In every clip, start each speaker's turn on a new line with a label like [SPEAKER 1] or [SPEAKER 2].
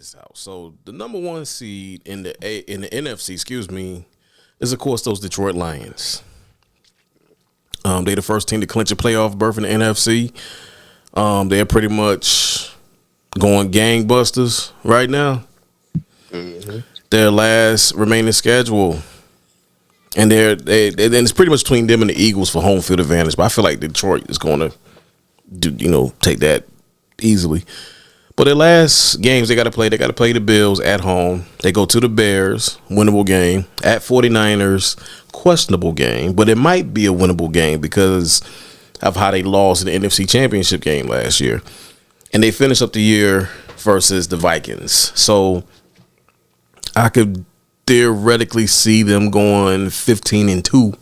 [SPEAKER 1] this out. So the number one seed in the NFC, excuse me, is of course those Detroit Lions. They're the first team to clinch a playoff berth in the NFC. They're pretty much going gangbusters right now. Mm-hmm. Their last remaining schedule, and it's pretty much between them and the Eagles for home field advantage. But I feel like Detroit is going to take that easily. But their last games they got to play the Bills at home. They go to the Bears, winnable game. At 49ers, questionable game. But it might be a winnable game because of how they lost in the NFC Championship game last year. And they finish up the year versus the Vikings. So I could theoretically see them going 15-2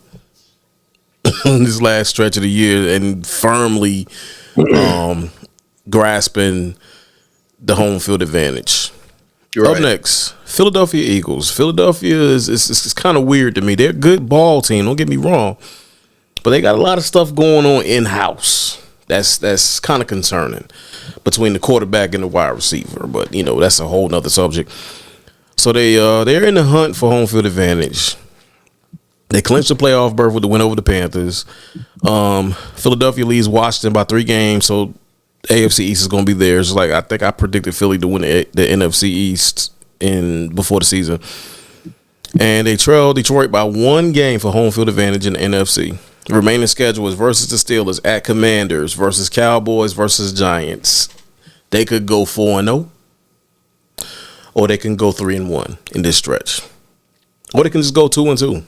[SPEAKER 1] this last stretch of the year and firmly grasping the home field advantage. Right. Up next, Philadelphia Eagles. Philadelphia is kind of weird to me. They're a good ball team, don't get me wrong, but they got a lot of stuff going on in-house. That's kind of concerning between the quarterback and the wide receiver, but that's a whole nother subject. So they're in the hunt for home field advantage. They clinched the playoff berth with the win over the Panthers. Philadelphia leads Washington by 3 games, so AFC East is going to be theirs. Like I think I predicted Philly to win the NFC East before the season, and they trail Detroit by 1 game for home field advantage in the NFC. The remaining schedule is versus the Steelers, at Commanders, versus Cowboys, versus Giants. They could go 4-0, or they can go 3-1 in this stretch, or they can just go 2-2.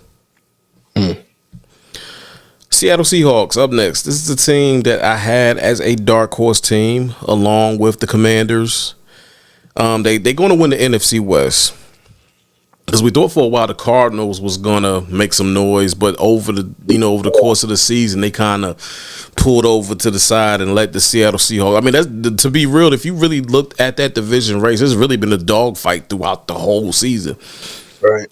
[SPEAKER 1] Seattle Seahawks up next. This is the team that I had as a dark horse team along with the Commanders. They're going to win the NFC West because we thought for a while the Cardinals was going to make some noise, but over the course of the season they kind of pulled over to the side and let the Seattle Seahawks. I mean, that's to be real. If you really looked at that division race, it's really been a dogfight throughout the whole season.
[SPEAKER 2] Right.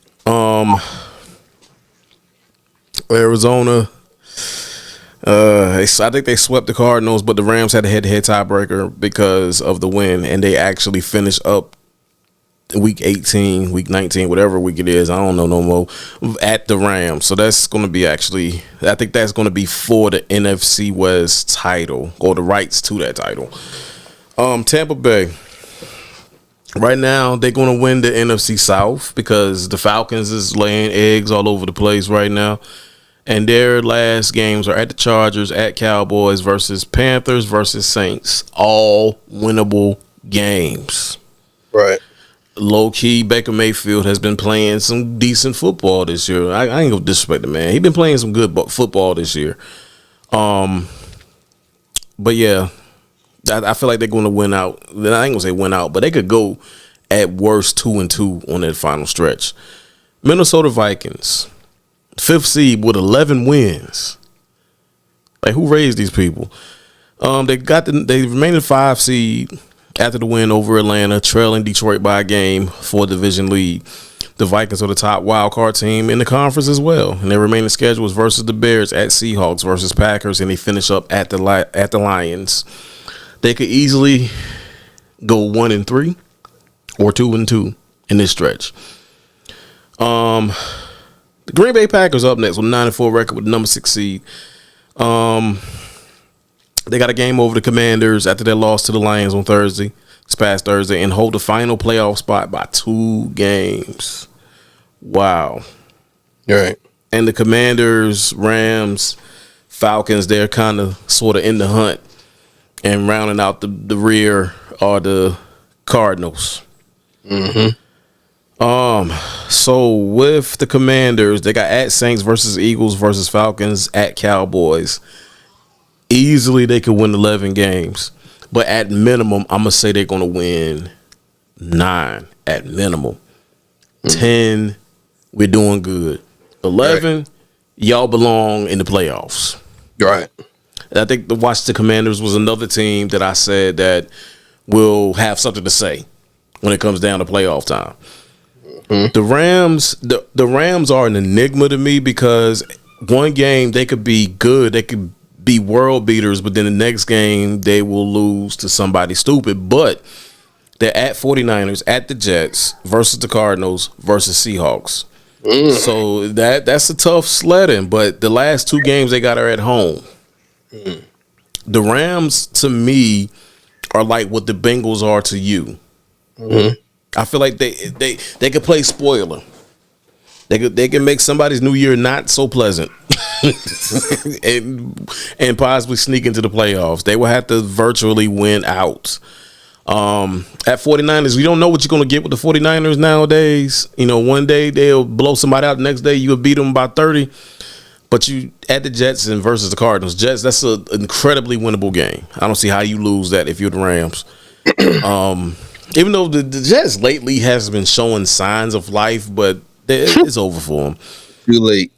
[SPEAKER 1] Arizona. I think they swept the Cardinals, but the Rams had a head-to-head tiebreaker because of the win, and they actually finished up week 18, week 19, whatever week it is. I don't know no more at the Rams. So that's going to be I think that's going to be for the NFC West title or the rights to that title. Tampa Bay. Right now, they're going to win the NFC South because the Falcons is laying eggs all over the place right now. And their last games are at the Chargers, at Cowboys, versus Panthers, versus Saints. All winnable games.
[SPEAKER 2] Right.
[SPEAKER 1] Low-key, Baker Mayfield has been playing some decent football this year. I ain't going to disrespect the man. He's been playing some good football this year. But, yeah, I feel like they're going to win out. I ain't going to say win out, but they could go at worst 2-2 on that final stretch. Minnesota Vikings. 5th seed with 11 wins. Like, who raised these people? They remained 5 seed after the win over Atlanta, trailing Detroit by a game for a division lead. The Vikings are the top wild card team in the conference as well, and their remaining schedule is versus the Bears, at Seahawks, versus Packers, and they finish up at the Lions. They could easily go 1-3 or 2-2 in this stretch. The Green Bay Packers up next with a 9-4 record with the number 6 seed. They got a game over the Commanders after their loss to the Lions on this past Thursday, and hold the final playoff spot by 2 games. Wow.
[SPEAKER 2] All right.
[SPEAKER 1] And the Commanders, Rams, Falcons, they're kind of sort of in the hunt, and rounding out the rear are the Cardinals.
[SPEAKER 2] Mm-hmm.
[SPEAKER 1] So with the Commanders, they got at Saints versus Eagles versus Falcons, at Cowboys. Easily they could win 11 games, but at minimum, I'm gonna say they're gonna win 9 at minimum. 10, we're doing good. 11, right. Y'all belong in the playoffs.
[SPEAKER 2] Right.
[SPEAKER 1] And I think the Washington Commanders was another team that I said that will have something to say when it comes down to playoff time. Mm-hmm. The Rams are an enigma to me because one game they could be good, they could be world beaters, but then the next game they will lose to somebody stupid. But They're at 49ers, at the Jets, versus the Cardinals, versus Seahawks.
[SPEAKER 2] Mm.
[SPEAKER 1] So that's a tough sledding. But the last two games they got are at home.
[SPEAKER 2] Mm.
[SPEAKER 1] The Rams, to me, are like what the Bengals are to you.
[SPEAKER 2] Mm-hmm.
[SPEAKER 1] I feel like they could play spoiler. They can make somebody's new year not so pleasant, and possibly sneak into the playoffs. They will have to virtually win out. At 49ers, we don't know what you're going to get with the 49ers nowadays. You know, one day they'll blow somebody out. The next day you'll beat them by 30. But you at the Jets and versus the Cardinals. Jets, that's an incredibly winnable game. I don't see how you lose that if you're the Rams. Even though the Jets lately has been showing signs of life, but it's over for them.
[SPEAKER 2] Too late.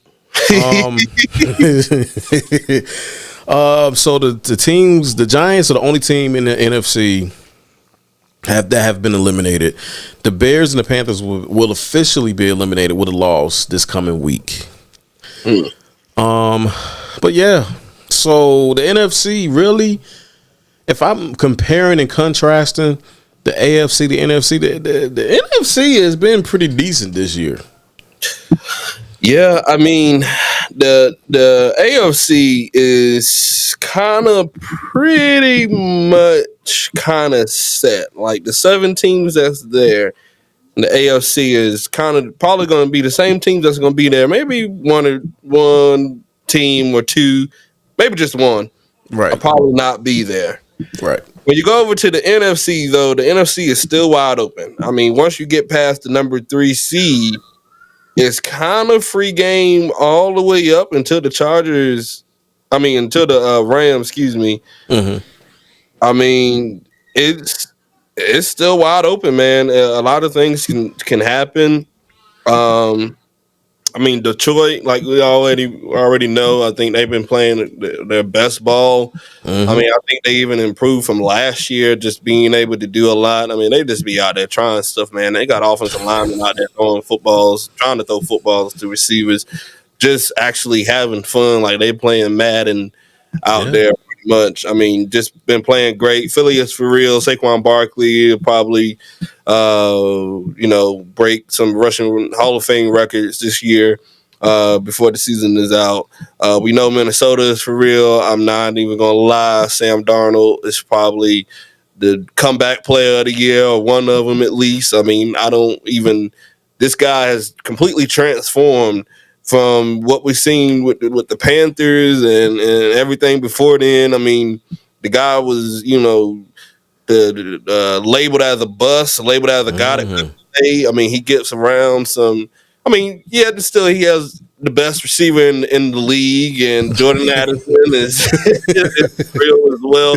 [SPEAKER 1] So the teams, the Giants are the only team in the NFC that have been eliminated. The Bears and the Panthers will officially be eliminated with a loss this coming week.
[SPEAKER 2] Mm.
[SPEAKER 1] But yeah, so the NFC really, if I'm comparing and contrasting the AFC, the NFC, the NFC has been pretty decent this year.
[SPEAKER 2] Yeah, I mean, the AFC is kind of pretty much kind of set. Like the 7 teams that's there, and the AFC is kind of probably going to be the same teams that's going to be there. Maybe one team or two, maybe just one. I'll
[SPEAKER 1] Right,
[SPEAKER 2] probably not be there.
[SPEAKER 1] right.
[SPEAKER 2] When you go over to the NFC, though, the NFC is still wide open. I mean, once you get past the number 3 seed, it's kind of free game all the way up until the Chargers. I mean, until the Rams. Excuse me.
[SPEAKER 1] Mm-hmm.
[SPEAKER 2] I mean, it's still wide open, man. A lot of things can happen. Um, I mean, Detroit, like we already know, I think they've been playing their best ball. I
[SPEAKER 1] Mm-hmm.
[SPEAKER 2] mean, I think they even improved from last year, just being able to do a lot. I mean, they just be out there trying stuff, man. They got offensive linemen out there throwing footballs, trying to throw footballs to receivers, just actually having fun. Like they playing Madden out
[SPEAKER 1] Yeah.
[SPEAKER 2] there pretty much. I mean, just been playing great. Philly is for real. Saquon Barkley will probably, break some Russian Hall of Fame records this year. Before the season is out, we know Minnesota is for real. I'm not even gonna lie. Sam Darnold is probably the comeback player of the year, or one of them at least. I mean, I don't even. This guy has completely transformed from what we've seen with the Panthers and everything before then. I mean, the guy was, labeled as a bust, labeled as a guy that
[SPEAKER 1] Mm-hmm.
[SPEAKER 2] couldn't play. I mean, he gets around some. I mean, yeah, still he has the best receiver in the league, and Jordan Addison is real as well.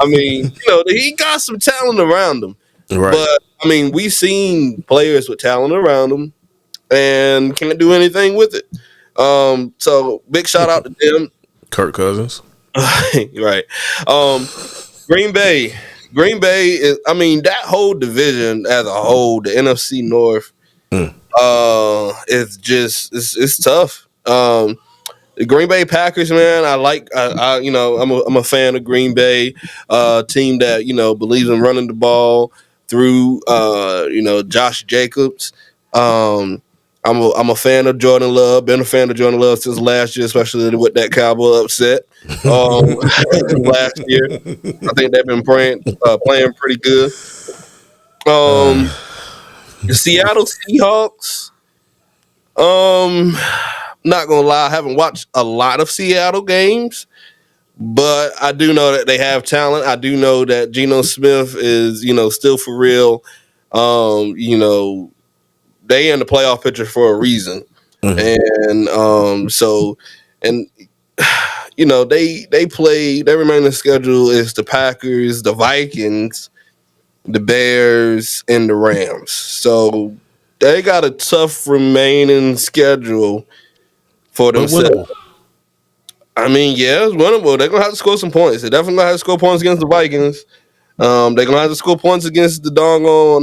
[SPEAKER 2] I mean, he got some talent around him,
[SPEAKER 1] Right.
[SPEAKER 2] but I mean, we've seen players with talent around them and can't do anything with it. So big shout out to them.
[SPEAKER 1] Kirk Cousins.
[SPEAKER 2] Right. Um, Green Bay. Green Bay is. I mean, that whole division as a whole, the NFC North,
[SPEAKER 1] Mm.
[SPEAKER 2] it's just it's tough. The Green Bay Packers, man. I'm a fan of Green Bay, team that believes in running the ball through Josh Jacobs. I'm a fan of Jordan Love. Been a fan of Jordan Love since last year, especially with that Cowboy upset last year. I think they've been playing pretty good. Um, the Seattle Seahawks. Not gonna lie, I haven't watched a lot of Seattle games, but I do know that they have talent. I do know that Geno Smith is, still for real. Um, you know, they in the playoff picture for a reason,
[SPEAKER 1] Mm-hmm.
[SPEAKER 2] and and they play. Their remaining schedule is the Packers, the Vikings, the Bears, and the Rams. So they got a tough remaining schedule for
[SPEAKER 1] But
[SPEAKER 2] themselves.
[SPEAKER 1] winnable.
[SPEAKER 2] I mean, yeah, it's winnable. They're gonna have to score some points. They definitely gonna have to score points against the Vikings. They're gonna have to score points against the doggone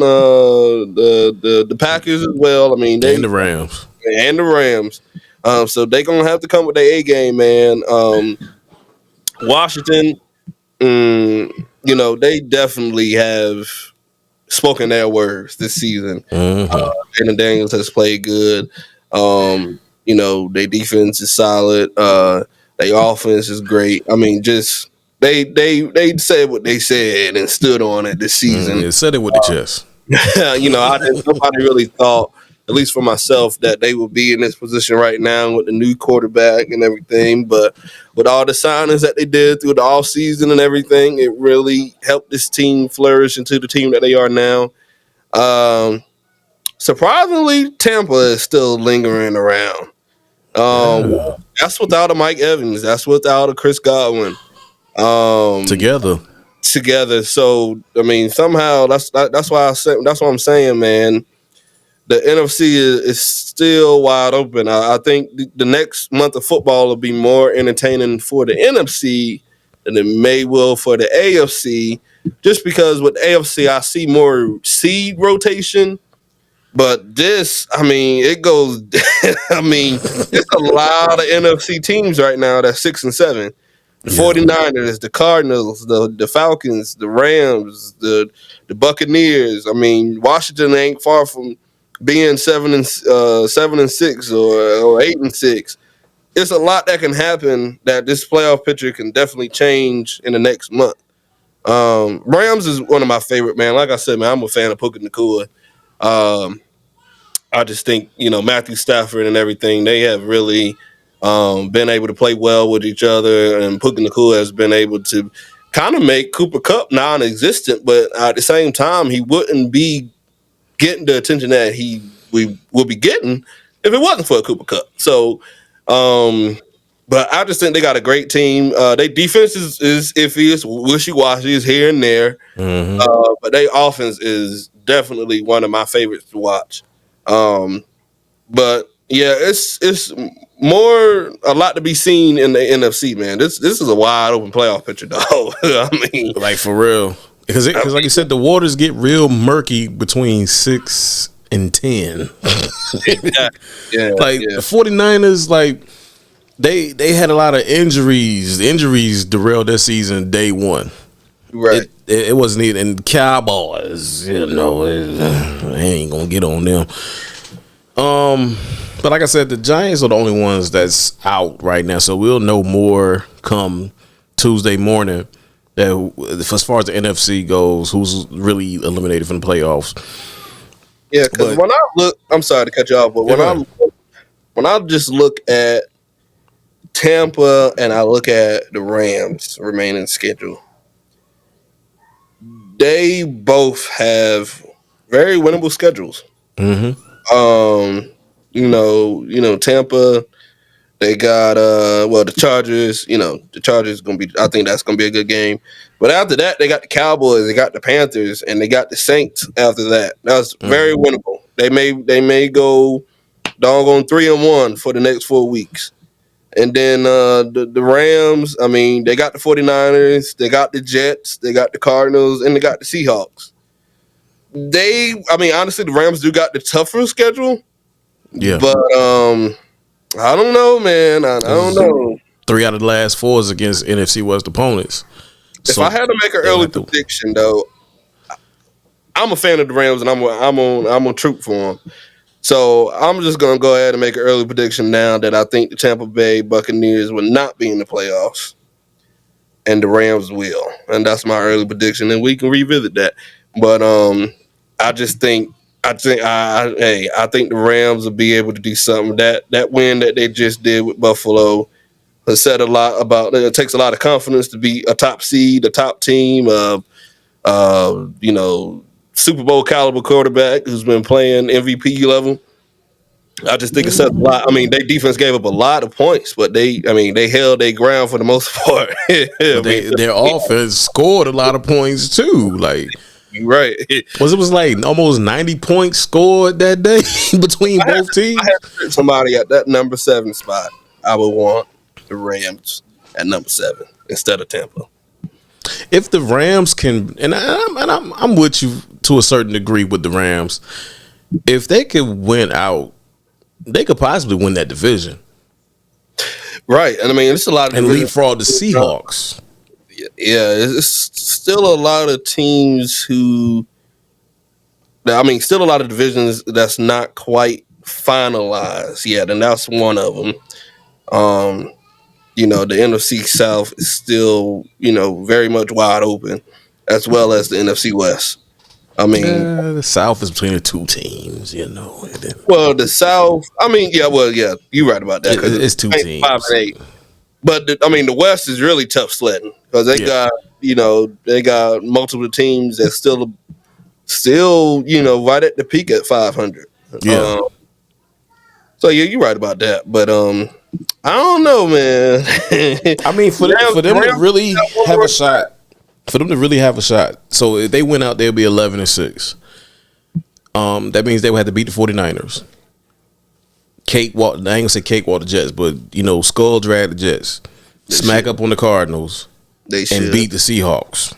[SPEAKER 2] the Packers as well. I mean,
[SPEAKER 1] And
[SPEAKER 2] they
[SPEAKER 1] the Rams.
[SPEAKER 2] and the Rams. So they're gonna have to come with their A game, man. Washington, they definitely have. spoken their words this season.
[SPEAKER 1] Mm-hmm.
[SPEAKER 2] Jalen Daniels has played good. Their defense is solid. Their offense is great. I mean, just they said what they said and stood on it this season.
[SPEAKER 1] Yeah, said it with the chest.
[SPEAKER 2] Nobody really thought, at least for myself, that they would be in this position right now with the new quarterback and everything. But with all the signings that they did through the off season and everything, it really helped this team flourish into the team that they are now. Surprisingly, Tampa is still lingering around.
[SPEAKER 1] Yeah.
[SPEAKER 2] That's without a Mike Evans. That's without a Chris Godwin.
[SPEAKER 1] Together.
[SPEAKER 2] So I mean, somehow that's why that's what I'm saying, man. The NFC is still wide open. I think the next month of football will be more entertaining for the NFC than it may will for the AFC. Just because with the AFC, I see more seed rotation. But this, I mean, it goes. I mean, it's a lot of NFC teams right now that's 6-7. The 49ers, the Cardinals, the Falcons, the Rams, the Buccaneers. I mean, Washington ain't far from being 7-6 or 8-6. It's a lot that can happen that this playoff picture can definitely change in the next month. Rams is one of my favorite, man. Like I said, man, I'm a fan of Puka Nacua. I just think, Matthew Stafford and everything, they have really been able to play well with each other, and Puka Nacua has been able to kind of make Cooper Kupp non-existent, but at the same time, he wouldn't be getting the attention that we will be getting if it wasn't for Cooper Kupp. So, but I just think they got a great team. Their defense is iffy, it's wishy-washy, it's here and there, but their offense is definitely one of my favorites to watch. But yeah, it's more a lot to be seen in the NFC, man. This is a wide open playoff picture, dog. I mean,
[SPEAKER 1] like for real, because like you said, the waters get real murky between 6 and 10. The 49ers, like they had a lot of injuries. The injuries derailed their season day one.
[SPEAKER 2] Right.
[SPEAKER 1] It wasn't even. And Cowboys, I ain't gonna get on them. But like I said, the Giants are the only ones that's out right now, so we'll know more come Tuesday morning. That as far as the NFC goes, who's really eliminated from the playoffs.
[SPEAKER 2] Yeah, because when I look, I'm sorry to cut you off, but when I just look at Tampa and I look at the Rams remaining schedule, they both have very winnable schedules.
[SPEAKER 1] Mm-hmm.
[SPEAKER 2] Tampa, they got the Chargers. The Chargers gonna be. I think that's gonna be a good game. But after that, they got the Cowboys, they got the Panthers, and they got the Saints. After that, that's very winnable. They may go doggone 3-1 for the next 4 weeks. And then the Rams, I mean, they got the 49ers, they got the Jets, they got the Cardinals, and they got the Seahawks. Honestly, the Rams do got the tougher schedule.
[SPEAKER 1] Yeah.
[SPEAKER 2] But I don't know, man. I don't know.
[SPEAKER 1] 3 out of the last 4 is against NFC West opponents.
[SPEAKER 2] If I had to make an early prediction, though, I'm a fan of the Rams, and I'm on troop for them. So I'm just gonna go ahead and make an early prediction now that I think the Tampa Bay Buccaneers will not be in the playoffs, and the Rams will, and that's my early prediction, and we can revisit that. But I think the Rams will be able to do something. That win that they just did with Buffalo has said a lot about. It takes a lot of confidence to be a top seed, a top team, Super Bowl caliber quarterback who's been playing MVP level. I just think it says a lot. I mean, their defense gave up a lot of points, but they held their ground for the most part.
[SPEAKER 1] Their offense scored a lot of points too. Like,
[SPEAKER 2] right.
[SPEAKER 1] It was like almost 90 points scored that day between both teams.
[SPEAKER 2] I had somebody at that number 7 spot. I would want the Rams at number 7 instead of Tampa.
[SPEAKER 1] If the Rams can, and I'm with you to a certain degree with the Rams, if they could win out, they could possibly win that division.
[SPEAKER 2] Right. And I mean, it's a lot of
[SPEAKER 1] and leapfrog the Seahawks.
[SPEAKER 2] Yeah, it's still a lot of teams who I mean, still a lot of divisions that's not quite finalized yet, and that's one of them. Um, the NFC South is still, very much wide open, as well as the NFC West. I mean,
[SPEAKER 1] The South is between the two teams,
[SPEAKER 2] well, the South. I mean, yeah, you're right about that because
[SPEAKER 1] It's two
[SPEAKER 2] it's five
[SPEAKER 1] teams.
[SPEAKER 2] and eight. But the West is really tough sledding because they
[SPEAKER 1] Yeah,
[SPEAKER 2] got, they got multiple teams that still, right at the peak at 500.
[SPEAKER 1] yeah.
[SPEAKER 2] So yeah, you're right about that. But I don't know, man.
[SPEAKER 1] I mean, for them to
[SPEAKER 2] Rams
[SPEAKER 1] really
[SPEAKER 2] got one
[SPEAKER 1] have
[SPEAKER 2] more
[SPEAKER 1] a shot, for them to really have a shot. So if they went out, they'll be 11-6. That means they would have to beat the 49ers. Cakewalk. I ain't gonna say cakewalk the Jets, but skull drag the Jets, smack up on the Cardinals,
[SPEAKER 2] They should.
[SPEAKER 1] and beat the Seahawks.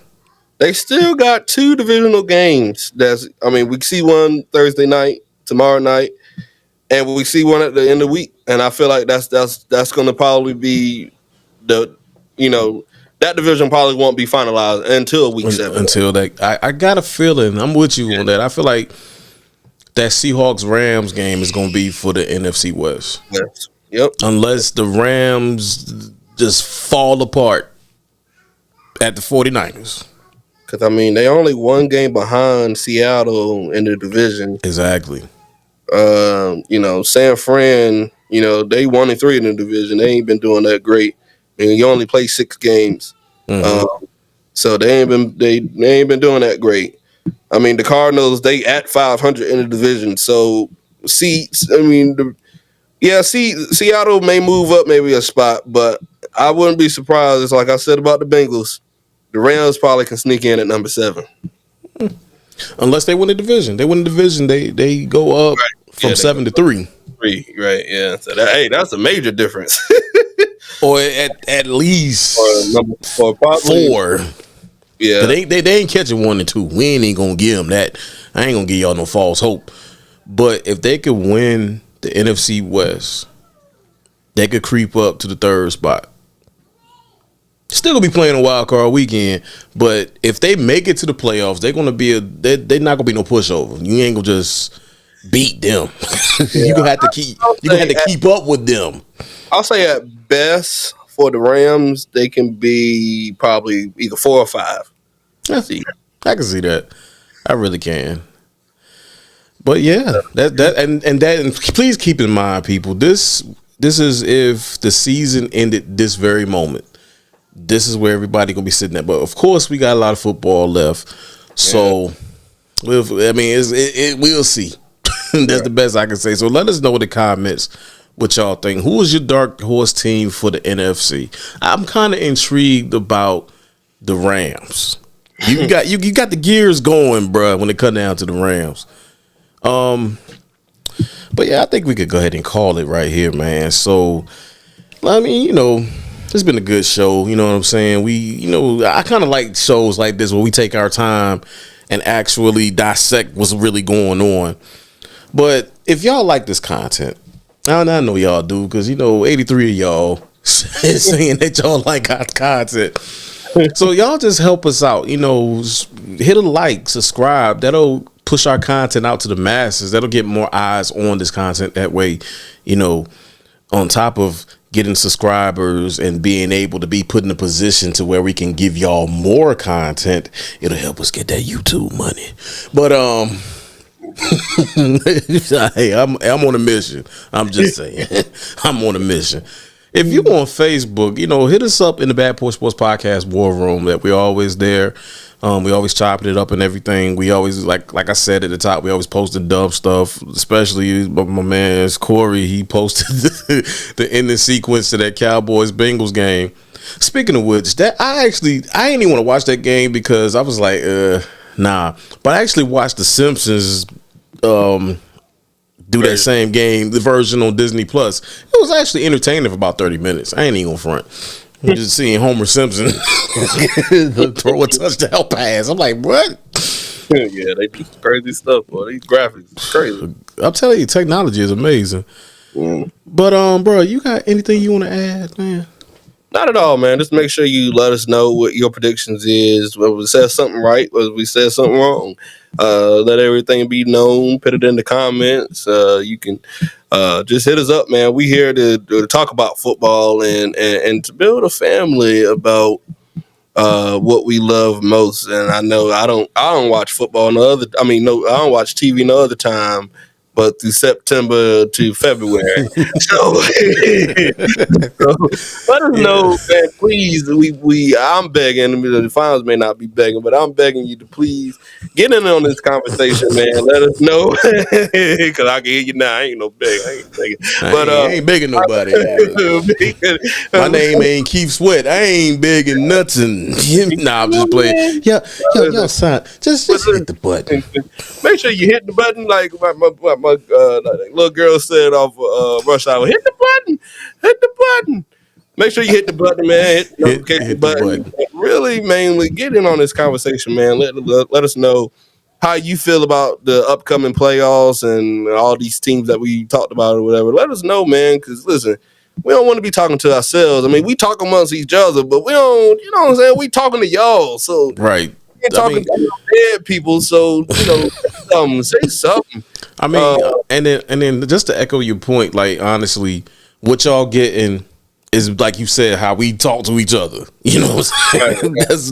[SPEAKER 2] They still got two divisional games. We see one Thursday night, tomorrow night, and we see one at the end of the week. And I feel like that's going to probably be the, that division probably won't be finalized until week 7.
[SPEAKER 1] Until that, I got a feeling. I'm with you on that. I feel like that Seahawks Rams game is going to be for the NFC West.
[SPEAKER 2] Yes. Yep.
[SPEAKER 1] Unless the Rams just fall apart at the 49ers.
[SPEAKER 2] Because, they only one game behind Seattle in the division.
[SPEAKER 1] Exactly.
[SPEAKER 2] San Fran, they 1-3 in the division. They ain't been doing that great. You only play 6 games.
[SPEAKER 1] Mm-hmm.
[SPEAKER 2] So they ain't been doing that great. The Cardinals, they at 500 in the division. So Seattle may move up maybe a spot, but I wouldn't be surprised. It's like I said about the Bengals. The Rams probably can sneak in at number 7.
[SPEAKER 1] Unless they win the division. They win the division, they go up from 7 to 3.
[SPEAKER 2] 3, right? Yeah. So that's a major difference.
[SPEAKER 1] Or at least
[SPEAKER 2] or probably
[SPEAKER 1] 4.
[SPEAKER 2] Yeah.
[SPEAKER 1] They ain't catching 1 and 2. We ain't gonna give them that. I ain't gonna give y'all no false hope. But if they could win the NFC West, they could creep up to the 3rd spot. Still gonna be playing a wild card weekend, but if they make it to the playoffs, they're gonna be they're not gonna be no pushover. You ain't gonna just beat them. You gonna have to keep up with them.
[SPEAKER 2] I'll say at best for the Rams, they can be probably either 4 or 5.
[SPEAKER 1] Yeah, I can see that. I really can. But yeah, and please keep in mind, people, this is if the season ended this very moment. This is where everybody gonna be sitting at. But of course, we got a lot of football left, so we'll see. That's the best I can say. So let us know in the comments what y'all think. Who is your dark horse team for the NFC? I'm kind of intrigued about the Rams. You got the gears going, bro, when it comes down to the Rams. But yeah, I think we could go ahead and call it right here, man. So it's been a good show. You know what I'm saying? I kind of like shows like this where we take our time and actually dissect what's really going on. But if y'all like this content, I know y'all do, because 83 of y'all saying that y'all like our content. So y'all just help us out. Hit a like, subscribe. That'll push our content out to the masses. That'll get more eyes on this content. That way, on top of getting subscribers and being able to be put in a position to where we can give y'all more content, it'll help us get that YouTube money. But hey, I'm on a mission. I'm just saying. I'm on a mission. If you on Facebook, hit us up in the Back Porch Sports Podcast War Room. That we're always there. We always chopping it up and everything. We always, like I said at the top, we always posting dumb stuff. Especially my man Corey, he posted the ending sequence to that Cowboys Bengals game. Speaking of which, I ain't even want to watch that game because I was like, nah. But I actually watched The Simpsons do that same game, the version on Disney Plus. It was actually entertaining for about 30 minutes. I ain't even gonna front. Just seeing Homer Simpson throw a touchdown pass. I'm like, what?
[SPEAKER 2] Yeah, they do crazy stuff, boy. These graphics are crazy.
[SPEAKER 1] I'm telling you, technology is amazing. But bro, you got anything you want to add, man?
[SPEAKER 2] Not at all, man. Just make sure you let us know what your predictions is, whether we said something right, whether we said something wrong. let everything be known. Put it in the comments. You can just hit us up, man. We here to talk about football and to build a family about what we love most. And I know I don't watch football no other. I mean, no, I don't watch TV no other time, but through September to February. So, so let us
[SPEAKER 1] Yeah.
[SPEAKER 2] know, man. Please, I'm begging. The finals may not be begging, but I'm begging you to please get in on this conversation, man. Let us know because I can hear you now. I ain't no beg. I ain't begging, but
[SPEAKER 1] I ain't begging nobody. My name ain't Keith Sweat. I ain't begging nothing. Nah, I'm just playing. Yeah, y'all son. Just hit the button.
[SPEAKER 2] Make sure you hit the button like like little girl said off Rush Hour. Hit the button. Hit the button. Make sure you hit the button, man. Hit the notification
[SPEAKER 1] Hit the
[SPEAKER 2] button.
[SPEAKER 1] button.
[SPEAKER 2] Really, mainly, get in on this conversation, man. Let us know how you feel about the upcoming playoffs and all these teams that we talked about or whatever. Let us know, man, because listen, we don't want to be talking to ourselves. I mean, we talk amongst each other, but we don't, you know what I'm saying? We talking to y'all. So
[SPEAKER 1] Right.
[SPEAKER 2] we ain't
[SPEAKER 1] I
[SPEAKER 2] talking
[SPEAKER 1] mean,
[SPEAKER 2] to dead people. So, say something.
[SPEAKER 1] and then just to echo your point, like honestly, what y'all getting is like you said, how we talk to each other. You know what I'm saying?
[SPEAKER 2] Right.
[SPEAKER 1] This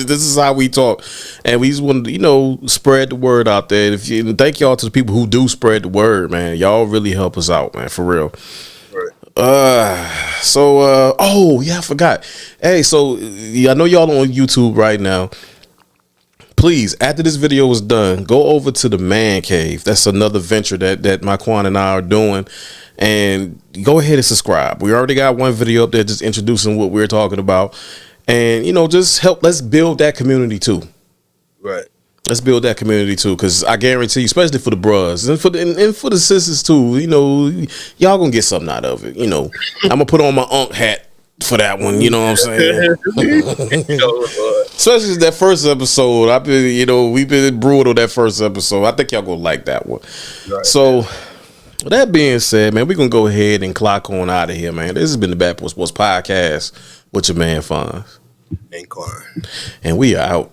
[SPEAKER 1] is how we talk. And we just want to, spread the word out there. And thank y'all to the people who do spread the word, man. Y'all really help us out, man, for real. Oh yeah, I forgot. Hey, so I know y'all on YouTube right now. Please, after this video is done, go over to the Man Cave. That's another venture that my Quan and I are doing. And go ahead and subscribe. We already got one video up there just introducing what we're talking about. And, just help. Let's build that community too.
[SPEAKER 2] Right.
[SPEAKER 1] Let's build that community too. Because I guarantee you, especially for the bros and for the sisters too, y'all going to get something out of it. I'm going to put on my Unc hat for that one. You know what I'm saying? Especially that first episode. I've been, we've been brutal that first episode. I think y'all gonna like that one. Right. So, that being said, man, we're gonna go ahead and clock on out of here, man. This has been the Back Porch Sports Podcast with your man Fonz
[SPEAKER 2] And Quan.
[SPEAKER 1] And we are out.